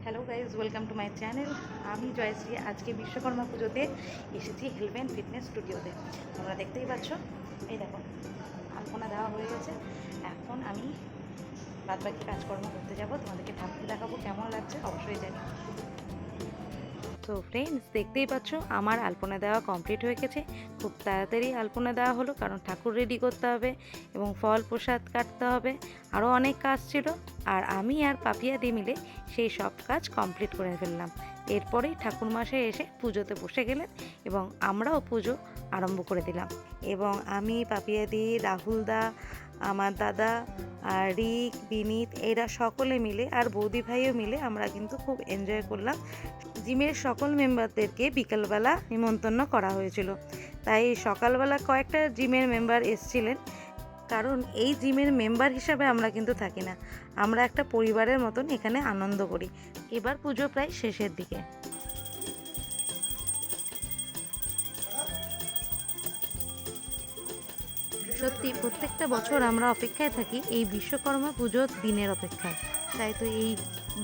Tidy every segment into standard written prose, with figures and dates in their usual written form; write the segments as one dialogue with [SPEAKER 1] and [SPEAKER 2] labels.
[SPEAKER 1] Hello guys, welcome to my channel. আমি জয়শ্রী। আজকে বিশ্বকর্মা পুজোতে এসেছি হেলথ অ্যান্ড ফিটনেস স্টুডিওতে। তোমরা দেখতেই পাচ্ছ, এই দেখো আলপনা দেওয়া হয়ে গেছে। এখন আমি বাদবাকি কাজকর্ম করতে যাব, তোমাদেরকে ঠাকুর দেখাবো কেমন লাগছে অবশ্যই জানি। তো ফ্রেন্ডস, দেখতেই পাচ্ছ আমার আলপনা দেওয়া কমপ্লিট হয়ে গেছে। খুব তাড়াতাড়ি আলপনা দেওয়া হলো, কারণ ঠাকুর রেডি করতে হবে এবং ফল প্রসাদ কাটতে হবে, আরও অনেক কাজ ছিল। আর আমি আর পাপিয়াদি মিলে সেই সব কাজ কমপ্লিট করে ফেললাম। এরপরেই ঠাকুরমশাই এসে পুজোতে বসে গেলেন এবং আমরাও পুজো আরম্ভ করে দিলাম। এবং আমি, পাপিয়াদি, রাহুলদা, আমার দাদা, আর রিক, বিনীত, এরা সকলে মিলে আর বৌদি ভাইও মিলে আমরা কিন্তু খুব এনজয় করলাম। জিমের সকল মেম্বারদেরকে বিকালবেলা নিমন্ত্রণ করা হয়েছিল, তাই সকালবেলা কয়েকটা জিমের মেম্বার এসছিলেন। কারণ এই জিমের মেম্বার হিসাবে আমরা কিন্তু থাকি না, আমরা একটা পরিবারের মতন এখানে আনন্দ করি। এবার পুজো প্রায় শেষের দিকে। সত্যি প্রত্যেকটা বছর আমরা অপেক্ষায় থাকি এই বিশ্বকর্মা পুজোর দিনের অপেক্ষায়। তাই তো এই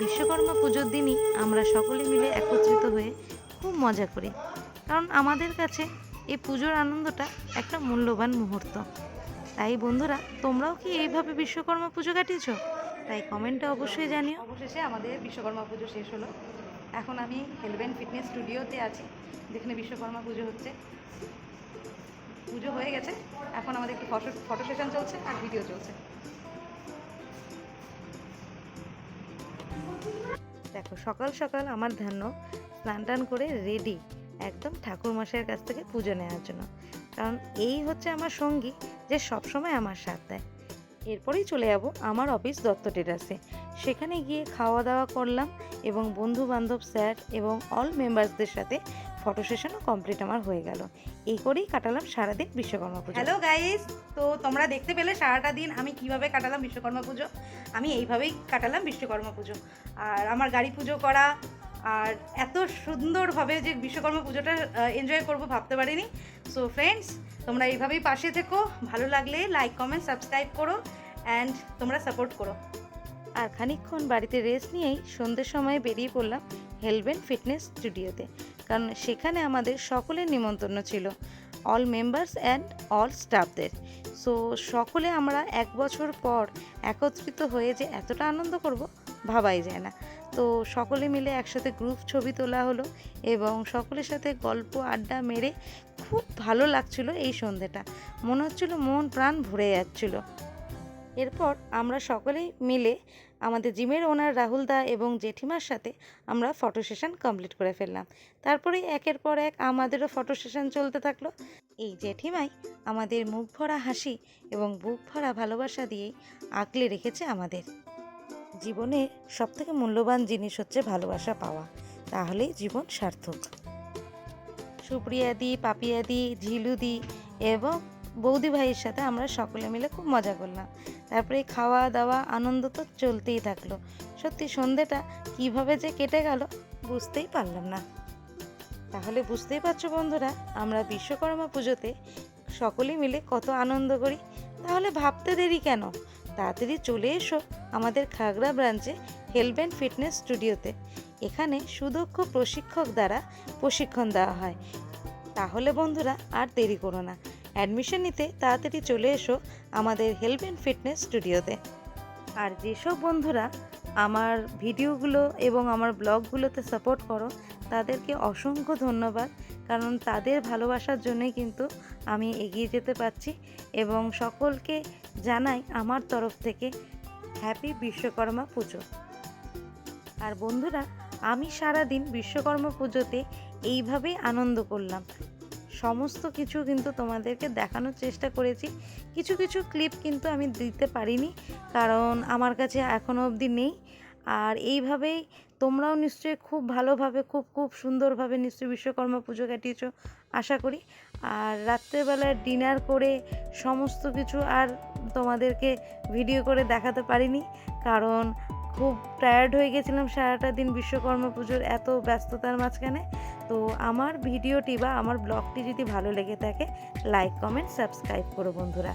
[SPEAKER 1] বিশ্বকর্মা পুজোর দিনই আমরা সকলে মিলে একত্রিত হয়ে খুব মজা করি, কারণ আমাদের কাছে এই পুজোর আনন্দটা একটা মূল্যবান মুহূর্ত। তাই বন্ধুরা, তোমরাও কি এইভাবে বিশ্বকর্মা পুজো কাটিয়েছো? তাই কমেন্টে অবশ্যই জানিও। অবশেষে আমাদের বিশ্বকর্মা পুজো শেষ হলো। এখন আমি হেলথ অ্যান্ড ফিটনেস স্টুডিওতে আছি, যেখানে বিশ্বকর্মা পুজো হচ্ছে। পুজো হয়ে গেছে, এখন আমাদের একটু ফটো সেশন চলছে আর ভিডিও চলছে। দেখো, সকাল সকাল আমার ধ্যান স্নান টান করে রেডি একদম ঠাকুর মশাইয়ের কাছ থেকে পুজো নেওয়ার জন্য, কারণ এই হচ্ছে আমার সঙ্গী যে সবসময় আমার সাথ দেয়। এরপরেই চলে যাব আমার অফিস দত্ত টেরাসে। সেখানে গিয়ে খাওয়া দাওয়া করলাম এবং বন্ধু বান্ধব, স্যার এবং অল মেম্বার্সদের সাথে ফটো সেশনও কমপ্লিট আমার হয়ে গেল। এই করেই কাটালাম সারাদিন বিশ্বকর্মা পুজো। হ্যালো গাইস, তো তোমরা দেখতে পেলে সারাটা দিন আমি কিভাবে কাটালাম বিশ্বকর্মা পুজো। আমি এইভাবেই কাটালাম বিশ্বকর্মা পুজো। আর আমার গাড়ি পুজো করা, আর এত সুন্দরভাবে যে বিশ্বকর্মা পুজোটা এনজয় করব ভাবতে পারিনি। সো ফ্রেন্ডস, তোমরা এইভাবেই পাশে থেকো, ভালো লাগলে লাইক, কমেন্ট, সাবস্ক্রাইব করো অ্যান্ড তোমরা সাপোর্ট করো। আর খানিকক্ষণ বাড়িতে রেস্ট নিয়েই সন্ধ্যের সময় বেরিয়ে পড়লাম হেলথ অ্যান্ড ফিটনেস স্টুডিওতে, কারণ সেখানে আমাদের সকলের নিমন্ত্রণ ছিল, অল মেম্বার্স অ্যান্ড অল স্টাফদের। সো সকলে আমরা এক বছর পর একত্রিত হয়ে যে এতটা আনন্দ করব ভাবাই যায় না। তো সকলে মিলে একসাথে গ্রুপ ছবি তোলা হলো এবং সকলের সাথে গল্প আড্ডা মেরে খুব ভালো লাগছিল। এই সন্ধ্যেটা মনে হচ্ছিল মন প্রাণ ভরে যাচ্ছিল। এরপর আমরা সকলেই মিলে আমাদের জিমের ওনার রাহুলদা এবং জেঠিমার সাথে আমরা ফটো সেশন কমপ্লিট করে ফেললাম। তারপরেই একের পর এক আমাদেরও ফটো সেশন চলতে থাকলো। এই জেঠিমাই আমাদের মুখ ভরা হাসি এবং বুক ভরা ভালোবাসা দিয়েই আগলে রেখেছে আমাদের। জীবনে সবথেকে মূল্যবান জিনিস হচ্ছে ভালোবাসা পাওয়া, তাহলেই জীবন সার্থক। সুপ্রিয়াদি, পাপিয়াদি, ঝিলুদি এবং বৌদি ভাইয়ের সাথে আমরা সকলে মিলে খুব মজা করলাম। তারপরে খাওয়া দাওয়া আনন্দ তো চলতেই থাকলো। সত্যি সন্ধেটা কিভাবে যে কেটে গেল বুঝতেই পারলাম না। তাহলে বুঝতেই পারছো বন্ধুরা, আমরা বিশ্বকর্মা পুজোতে সকলেই মিলে কত আনন্দ করি। তাহলে ভাবতে দেরি কেন, তাড়াতাড়ি চলে এসো আমাদের খাগড়া ব্রাঞ্চে হেলথ অ্যান্ড ফিটনেস স্টুডিওতে। এখানে সুদক্ষ প্রশিক্ষক দ্বারা প্রশিক্ষণ দেওয়া হয়। তাহলে বন্ধুরা আর দেরি করো না, অ্যাডমিশন নিতে তাড়াতাড়ি চলে এসো আমাদের হেলথ অ্যান্ড ফিটনেস স্টুডিওতে। আর যেসব বন্ধুরা আমার ভিডিওগুলো এবং আমার ব্লগগুলোতে সাপোর্ট করো, তাদেরকে অসংখ্য ধন্যবাদ, কারণ তাদের ভালোবাসার জন্যই কিন্তু আমি এগিয়ে যেতে পারছি। এবং সকলকে জানাই আমার তরফ থেকে হ্যাপি বিশ্বকর্মা পুজো। আর বন্ধুরা, আমি সারাদিন বিশ্বকর্মা পুজোতে এইভাবেই আনন্দ করলাম। সমস্ত কিছু কিন্তু তোমাদেরকে দেখানোর চেষ্টা করেছি। কিছু কিছু ক্লিপ কিন্তু আমি দিতে পারিনি, কারণ আমার কাছে এখনও অবধি নেই। আর এইভাবেই তোমরাও নিশ্চয়ই খুব ভালোভাবে, খুব খুব সুন্দরভাবে নিশ্চয়ই বিশ্বকর্মা পুজো কাটিয়েছো আশা করি। আর রাত্রেবেলায় ডিনার করে সমস্ত কিছু আর তোমাদেরকে ভিডিও করে দেখাতে পারিনি, কারণ খুব টায়ার্ড হয়ে গেছিলাম সারাটা দিন বিশ্বকর্মা পুজোর এত ব্যস্ততার মাঝখানে। তো আমার ভিডিওটি বা আমার ব্লগটি যদি ভালো লেগে থাকে, লাইক, কমেন্ট, সাবস্ক্রাইব করো বন্ধুরা।